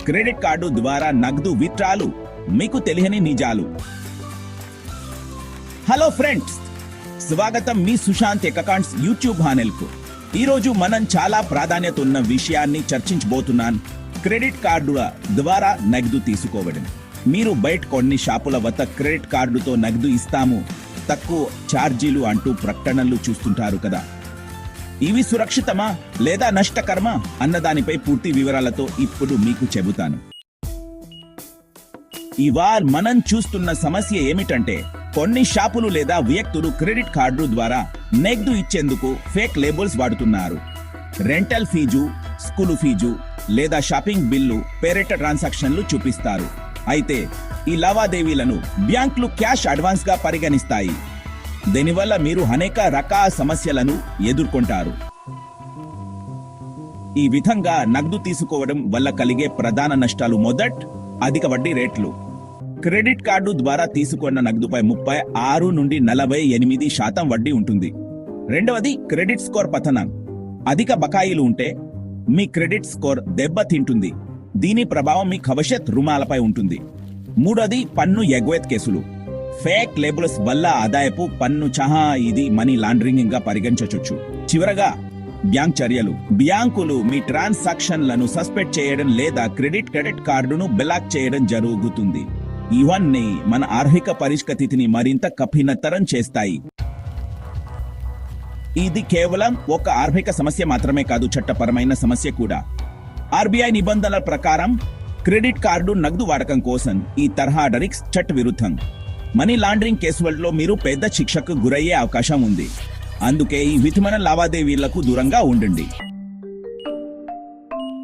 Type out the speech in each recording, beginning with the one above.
Credit card ద్వారా నగదు withdrawal మీకు తెలియని నిజాలు. హలో ఫ్రెండ్స్, స్వాగతం మీ సుశాంత్ అకౌంట్స్ యూట్యూబ్ ఛానల్ కు. ఈ రోజు మనం చాలా ప్రాధాన్యత ఉన్న విషయాన్ని చర్చించబోతున్నాం. క్రెడిట్ కార్డుల ద్వారా నగదు తీసుకోవడం. మీరు బయట కొన్ని షాపుల వద్ద క్రెడిట్ కార్డుతో నగదు ఇస్తాము, తక్కువ ఛార్జీలు అంటూ ప్రకటనలు చూస్తుంటారు కదా. ఇవి సురక్షితమా లేదా నష్టకరమా అన్నదానిపై పూర్తి వివరాలతో ఇప్పుడు మీకు చెబుతాను. ఇవాళ మనం చూస్తున్న సమస్య ఏమిటంటే, కొన్ని షాపులు లేదా వ్యక్తులు క్రెడిట్ కార్డు ద్వారా నగదు ఇచ్చేందుకు ఫేక్ లేబుల్స్ వాడుతున్నారు. రెంటల్ ఫీజు, స్కూలు ఫీజు లేదా షాపింగ్ బిల్లు పేరిట ట్రాన్సాక్షన్లు చూపిస్తారు. అయితే ఈ లావాదేవీలను బ్యాంకులు క్యాష్ అడ్వాన్స్ గా పరిగణిస్తాయి. దీనివల్ల మీరు అనేక రకాల సమస్యలను ఎదుర్కొంటారు. ఈ విధంగా నగదు తీసుకోవడం వల్ల కలిగే ప్రధాన నష్టాలు: అధిక వడ్డీ రేట్లు. క్రెడిట్ కార్డు ద్వారా తీసుకున్న నగదుపై 36 నుండి 48% వడ్డీ ఉంటుంది. రెండవది, క్రెడిట్ స్కోర్ పతనం. అధిక బకాయిలు ఉంటే మీ క్రెడిట్ స్కోర్ దెబ్బతింటుంది. దీని ప్రభావం మీ భవిష్యత్ రుణాలపై ఉంటుంది. మూడోది, పన్ను ఎగవేత కేసులు. ఫేక్ లేబుల్స్ వల్ల ఆదాయపు పన్ను ఇది మనీ లాండరింగ్ గా పరిగణించవచ్చు. చివరగా, బ్యాంక్ చర్యలు. బ్యాంకులు మీ ట్రాన్సాక్షన్లను సస్పెండ్ చేయడం లేదా క్రెడిట్ కార్డును బ్లాక్ చేయడం జరుగుతుంది. ఇవన్నీ మన ఆర్థిక పరిస్థితిని మరింత కఠినతరం చేస్తాయి. ఇది కేవలం ఒక ఆర్థిక సమస్య మాత్రమే కాదు, చట్టపరమైన సమస్య కూడా. ఆర్బీఐ నిబంధనల ప్రకారం క్రెడిట్ కార్డు నగదు వాడకం కోసం ఈ తరహా డ్రింక్స్ చట్ట విరుద్ధం. మనీ లాండరింగ్ కేసులలో మీరు పెద్ద శిక్షకు గురయ్యే అవకాశం ఉంది. అందుకే ఈ విధమైన లావాదేవీలకు దూరంగా ఉండండి.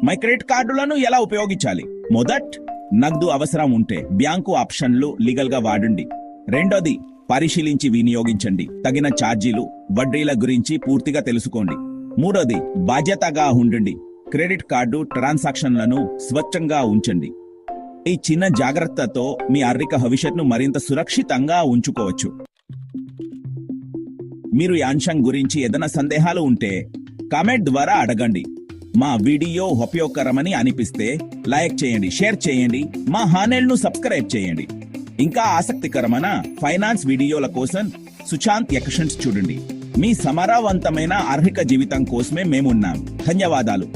మై క్రెడిట్ కార్డులను ఎలా ఉపయోగించాలి? నగదు అవసరం ఉంటే బ్యాంకు ఆప్షన్లు లీగల్ గా వాడండి. రెండోది, పరిశీలించి వినియోగించండి. తగిన ఛార్జీలు, వడ్డీల గురించి పూర్తిగా తెలుసుకోండి. మూడోది, బాధ్యతగా ఉండండి. క్రెడిట్ కార్డు ట్రాన్సాక్షన్లను స్వచ్ఛంగా ఉంచండి. ఈ చిన్న జాగ్రత్తతో మీ ఆర్థిక భవిష్యత్తును మరింత సురక్షితంగా ఉంచుకోవచ్చు. మీరు ఈ అంశం గురించి ఏదైనా సందేహాలు ఉంటే కామెంట్ ద్వారా అడగండి. మా వీడియో ఉపయోగకరమని అనిపిస్తే లైక్ చేయండి, షేర్ చేయండి, మా ఛానల్ ను సబ్స్క్రైబ్ చేయండి. ఇంకా ఆసక్తికరమైన ఫైనాన్స్ వీడియోల కోసం సుశాంత్ అకౌంట్స్ చూడండి. మీ సమరవంతమైన ఆర్థిక జీవితం కోసమే మేమున్నాం. ధన్యవాదాలు.